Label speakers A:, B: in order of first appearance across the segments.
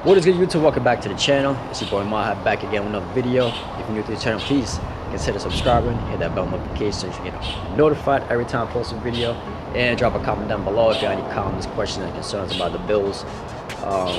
A: What is good, YouTube? Welcome back to the channel. It's your boy Maha back again with another video. If you're new to the channel, please consider subscribing, hit that bell notification so you can get notified every time I post a video, and drop a comment down below if you have any comments, questions, and concerns about the builds,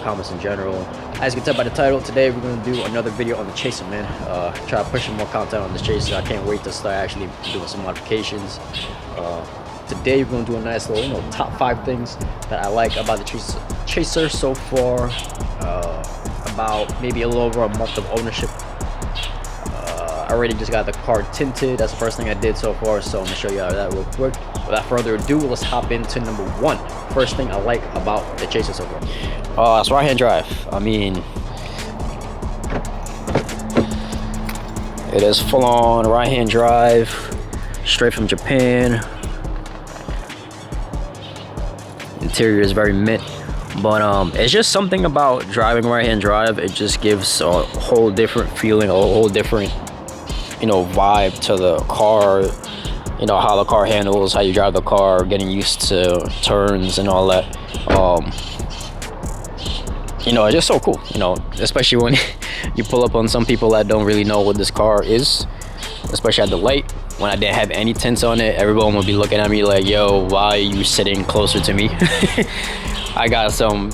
A: comments in general. As you can tell by the title, today we're going to do another video on the Chaser, man. Try pushing more content on the Chaser. I can't wait to start actually doing some modifications. Today we're going to do a nice little, top 5 things that I like about the Chaser so far. About maybe a little over a month of ownership. I already just got the car tinted. That's the first thing I did so far, so I'm gonna show you how that real quick. Without further ado, let's hop into number 1. First thing I like about the Chaser so far. It's right-hand drive. I mean, it is full-on right-hand drive, straight from Japan. Interior is very mint. But it's just something about driving right-hand drive. It just gives a whole different feeling, a whole different, vibe to the car. How the car handles, how you drive the car, getting used to turns and all that. It's just so cool. Especially when you pull up on some people that don't really know what this car is, especially at the light. When I didn't have any tints on it, everyone would be looking at me like, "Yo, why are you sitting closer to me?" I got some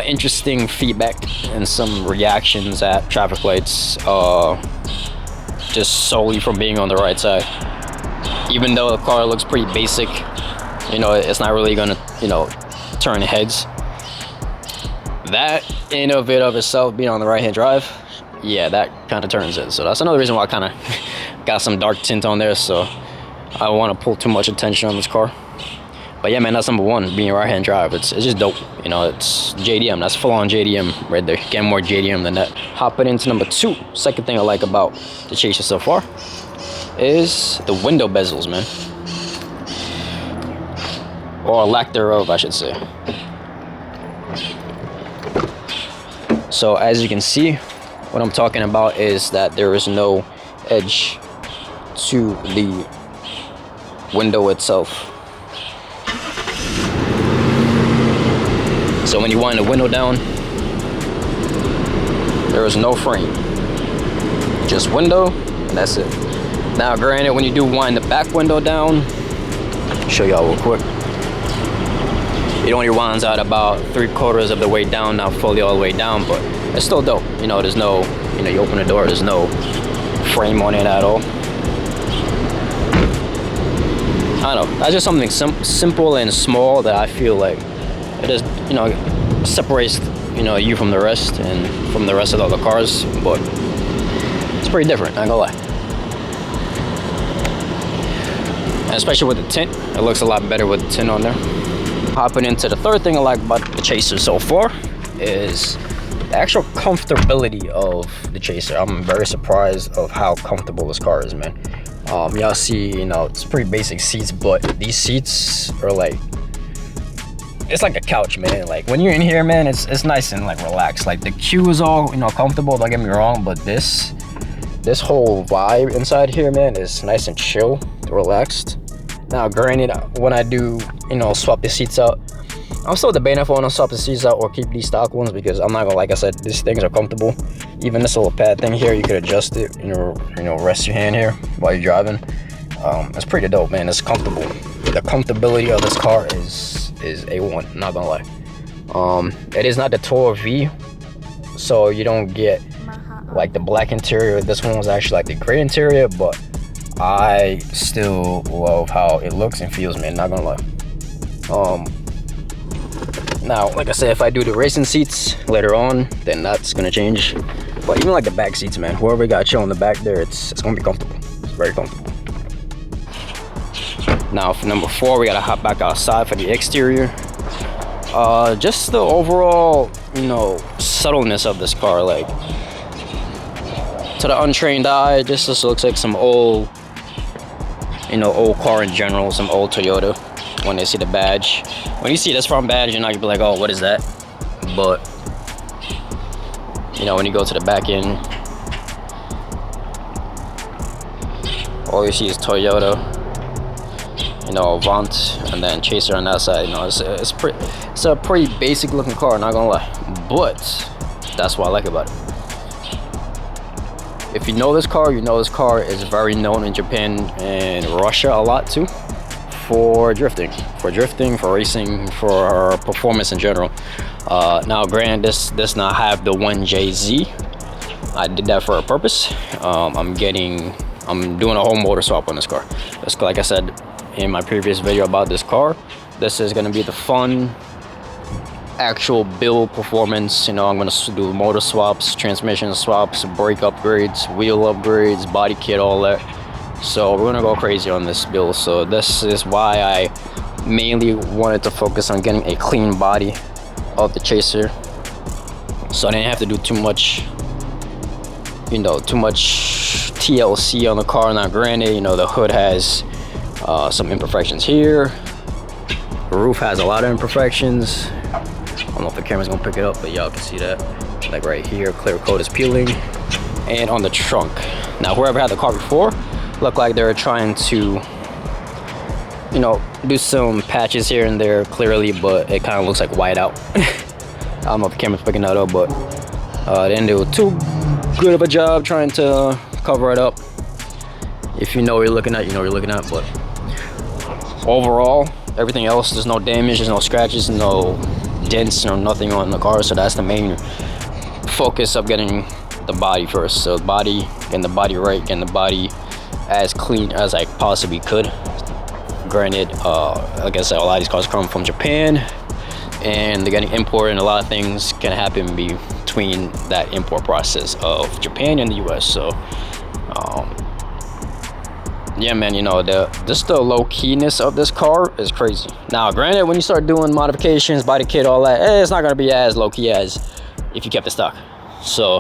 A: interesting feedback and some reactions at traffic lights, just solely from being on the right side. Even though the car looks pretty basic, it's not really gonna, turn heads. That in of itself, being on the right-hand drive, yeah, that kind of turns it. So that's another reason why I kind of got some dark tint on there. So I don't want to pull too much attention on this car. But yeah, man, that's number 1, being right-hand drive. It's just dope. It's JDM. That's full-on JDM right there. Get more JDM than that. Hopping into number 2. Second thing I like about the Chaser so far is the window bezels, man. Or lack thereof, I should say. So as you can see, what I'm talking about is that there is no edge to the window itself. So when you wind the window down, there is no frame, just window, and that's it. Now granted, when you do wind the back window down, show y'all real quick, it only winds out about 3/4 of the way down, not fully all the way down, but it's still dope. There's no, you open the door, there's no frame on it at all. I don't know, that's just something simple and small that I feel like it just, separates, you from the rest and from the rest of the other cars, but it's pretty different, not gonna lie. And especially with the tint, it looks a lot better with the tint on there. Hopping into the third thing I like about the Chaser so far is the actual comfortability of the Chaser. I'm very surprised of how comfortable this car is, man. Y'all see, it's pretty basic seats, but these seats are like, it's like a couch, man. Like when you're in here, man, it's nice and like relaxed. Like the queue is all, comfortable, don't get me wrong, but this whole vibe inside here, man, is nice and chill, relaxed. Now granted, when I do, swap the seats out, I'm still debating if I want to swap the seats out or keep these stock ones, because I'm not gonna, like I said, these things are comfortable. Even this little pad thing here, you could adjust it, rest your hand here while you're driving. It's pretty dope, man. It's comfortable. The comfortability of this car is A1, not gonna lie. It is not the Tourer V, so you don't get like the black interior. This one was actually like the gray interior, but I still love how it looks and feels, man, not gonna lie. Now, like I said, if I do the racing seats later on, then that's gonna change. But even like the back seats, man, whoever got chill in the back there, it's gonna be comfortable. It's very comfortable. Now for number 4, we gotta hop back outside for the exterior. Just the overall, subtleness of this car. Like, to the untrained eye, this just looks like some old, old car in general, some old Toyota. When they see the badge, when you see this front badge, you'll be like, "Oh, what is that?" But when you go to the back end, all you see is Toyota. you know, Avant, and then Chaser on that side. You know, it's a pretty basic looking car, not gonna lie, but that's what I like about it. If you know this car, you know this car is very known in Japan and Russia a lot too, for drifting, for racing, for performance in general. Now granted, this does not have the 1JZ. I did that for a purpose. I'm doing a whole motor swap on this car. Just like I said in my previous video about this car, this is going to be the fun actual build performance. You know, I'm going to do motor swaps, transmission swaps, brake upgrades, wheel upgrades, body kit, all that. So we're going to go crazy on this build. So this is why I mainly wanted to focus on getting a clean body of the Chaser, so I didn't have to do too much, you know, TLC on the car. Now granted, you know, the hood has some imperfections here, the roof has a lot of imperfections. I don't know if the camera's gonna pick it up, but y'all can see that, like right here, clear coat is peeling. And on the trunk, now whoever had the car before looked like they were trying to, you know, do some patches here and there clearly, but it kind of looks like white out. I don't know if the camera's picking that up, but they didn't do too good of a job trying to cover it up. If you know what you're looking at, you know what you're looking at. But overall, everything else, there's no damage, there's no scratches, no dents, or nothing on the car. So that's the main focus of getting the body first. So the body, getting the body right, getting the body as clean as I possibly could. Granted, like I said, a lot of these cars come from Japan and they're getting imported, and a lot of things can happen between that import process of Japan and the US. So yeah, man, you know, just the low keyness of this car is crazy. Now granted, when you start doing modifications, body kit, all that, it's not gonna be as low key as if you kept the stock. So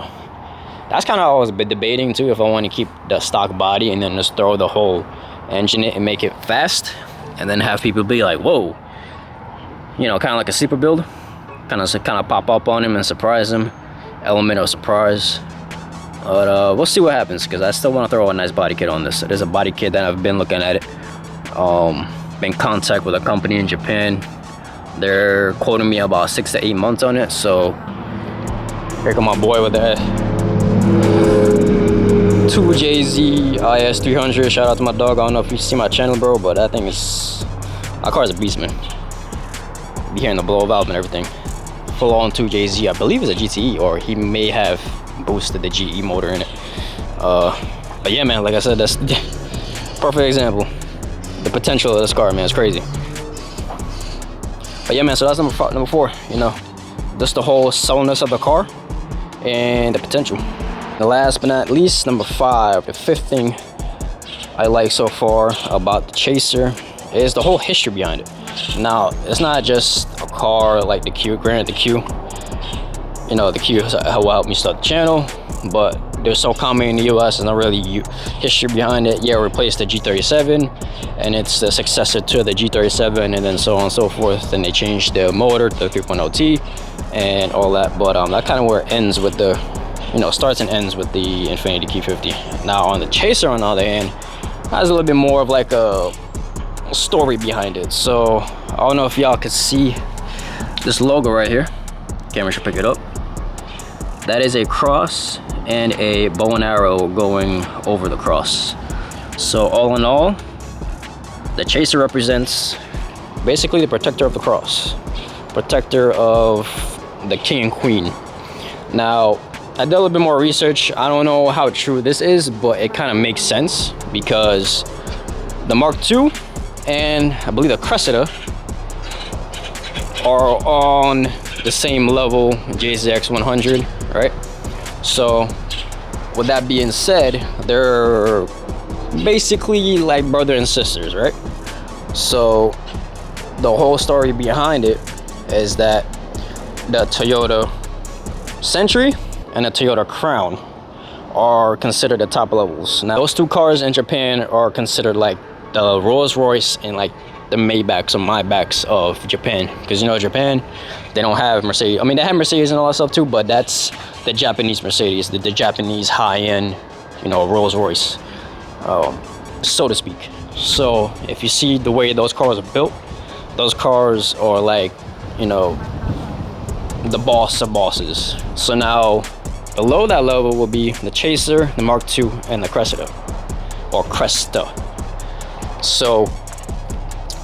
A: that's kind of always been debating too, if I want to keep the stock body and then just throw the whole engine in and make it fast, and then have people be like, whoa, you know, kind of like a sleeper build, kind of pop up on him and surprise him, element of surprise. But we'll see what happens, because I still want to throw a nice body kit on this. There's a body kit that I've been looking at it, been in contact with a company in Japan. They're quoting me about 6 to 8 months on it. So here come my boy with that 2JZ IS300. Shout out to my dog. I don't know if you see my channel, bro, but that thing is, my car is a beast, man. Be hearing the blow valve and everything. Full on 2JZ, I believe it's a GTE, or he may have boosted the GE motor in it. But yeah, man, like I said, that's perfect example. The potential of this car, man, is crazy. But yeah, man, so that's number 4, you know, just the whole solidness of the car and the potential. The last but not least, number 5, the 5th thing I like so far about the Chaser is the whole history behind it. Now, it's not just a car like the Q. Granted, the Q, you know, the Q will help me start the channel, but they're so common in the US, there's not really history behind it. Yeah, replaced the G37, and it's the successor to the G37, and then so on and so forth. Then they changed the motor to 3.0T and all that, but that kind of where it ends with the, you know, starts and ends with the Infiniti Q50. Now on the Chaser, on the other hand, has a little bit more of like a story behind it. So I don't know if y'all could see this logo right here. Camera should pick it up. That is a cross and a bow and arrow going over the cross. So all in all, the Chaser represents basically the protector of the cross, protector of the king and queen. Now, I did a little bit more research. I don't know how true this is, but it kind of makes sense, because the Mark II and I believe the Cressida are on the same level, JZX 100, right? So with that being said, they're basically like brother and sisters, right? So the whole story behind it is that the Toyota Century and the Toyota Crown are considered the top levels. Now, those two cars in Japan are considered like the Rolls-Royce and like the Maybachs or Maybachs of Japan, because you know, Japan, they don't have Mercedes. I mean, they have Mercedes and all that stuff too, but that's the Japanese Mercedes, the Japanese high-end, you know, Rolls-Royce, so to speak. So if you see the way those cars are built, those cars are like, you know, the boss of bosses. So now below that level will be the Chaser, the Mark II, and the Cresta, or Cresta. So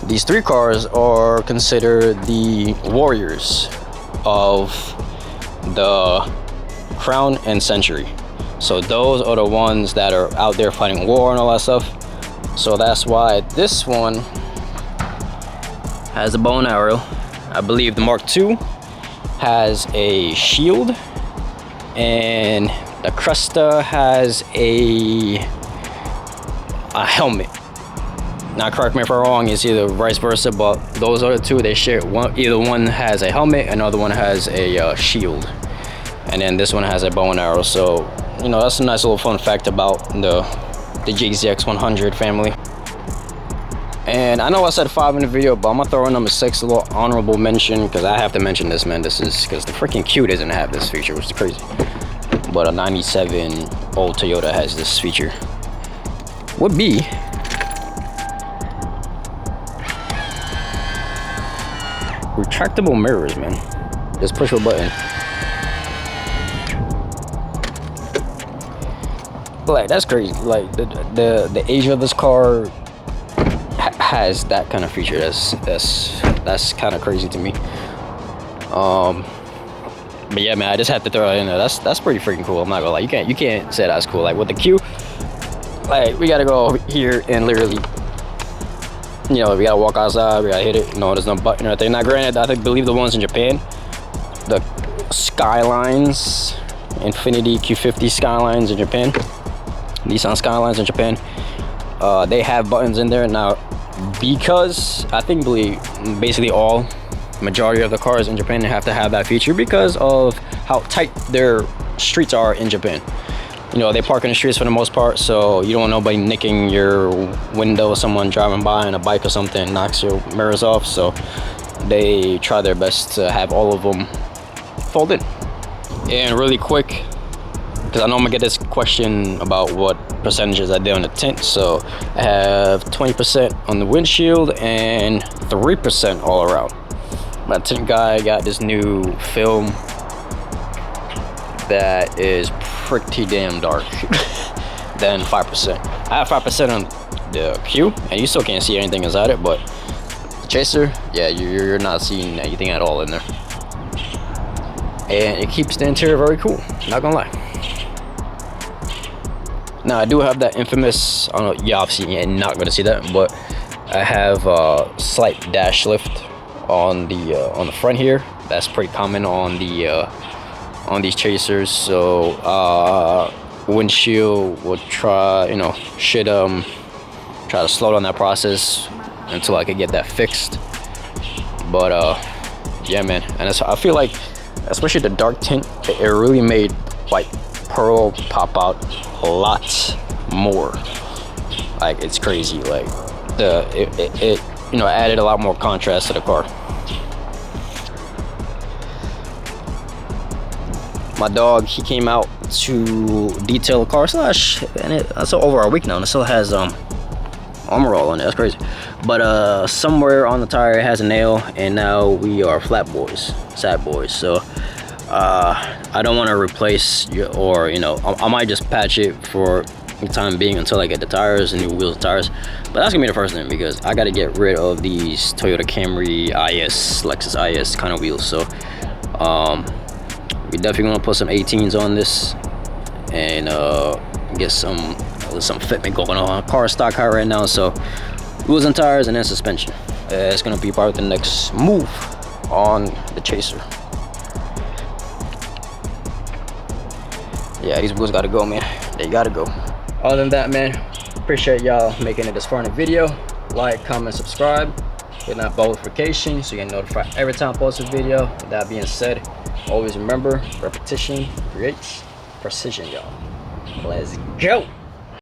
A: these three cars are considered the warriors of the Crown and Century. So those are the ones that are out there fighting war and all that stuff. So that's why this one has a bow and arrow. I believe the Mark II has a shield, and the Cresta has a helmet. Now correct me if I'm wrong, it's either vice versa, but those are the two they share. Either one has a helmet, another one has a shield, and then this one has a bow and arrow. So, you know, that's a nice little fun fact about the JZX 100 family. And I know I said 5 in the video, but I'm gonna throw in number 6, a little honorable mention, because I have to mention this, man. This is because the freaking Q doesn't have this feature, which is crazy. But a 97 old Toyota has this feature. Would be retractable mirrors, man. Just push a button. Like, that's crazy. Like the age of this car has that kind of feature. That's kind of crazy to me. But yeah, man, I just had to throw it in there. That's pretty freaking cool. I'm not gonna lie. You can't say that's cool. Like with the Q, like we gotta go over here and literally, you know, we gotta walk outside, we gotta hit it. No, there's no button or anything. Now granted, I believe the ones in Japan, the Skylines, Infiniti Q50 Skylines in Japan, Nissan Skylines in Japan, they have buttons in there now, because I think basically majority of the cars in Japan have to have that feature because of how tight their streets are in Japan. You know, they park in the streets for the most part, so you don't want nobody nicking your window, someone driving by on a bike or something knocks your mirrors off. So they try their best to have all of them folded. And really quick, because I know I'm gonna get this question about what percentages I did on the tint. So I have 20% on the windshield and 3% all around. My tint guy got this new film that is pretty damn dark than 5%. I have 5% on the Q, and you still can't see anything inside it, but the Chaser, yeah, you're not seeing anything at all in there. And it keeps the interior very cool, not gonna lie. Now I do have that infamous, I don't know, yeah, obviously you're not gonna see that, but I have a slight dash lift on the front here. That's pretty common on these Chasers. So windshield will try, should try to slow down that process until I could get that fixed. But yeah, man, and I feel like, especially the dark tint, it really made white pearl pop out a lot more. Like, it's crazy. Like it added a lot more contrast to the car. My dog, he came out to detail the car and that's over a week now, and it still has armor all on it. That's crazy. But somewhere on the tire it has a nail, and now we are flat boys, sad boys. So I don't want to replace I might just patch it for the time being until I get the tires and new wheels and tires. But that's gonna be the first thing, because I got to get rid of these Toyota Camry IS, Lexus IS kind of wheels. So we definitely want to put some 18s on this and get some fitment going on. Car stock high right now, so wheels and tires and then suspension. It's gonna be part of the next move on the Chaser. Yeah, these wheels gotta go, man. They gotta go. Other than that, man, appreciate y'all making it this far in the video. Like, comment, subscribe, hit that bell notification so you get notified every time I post a video. With that being said, always remember, repetition creates precision, y'all. Let's go.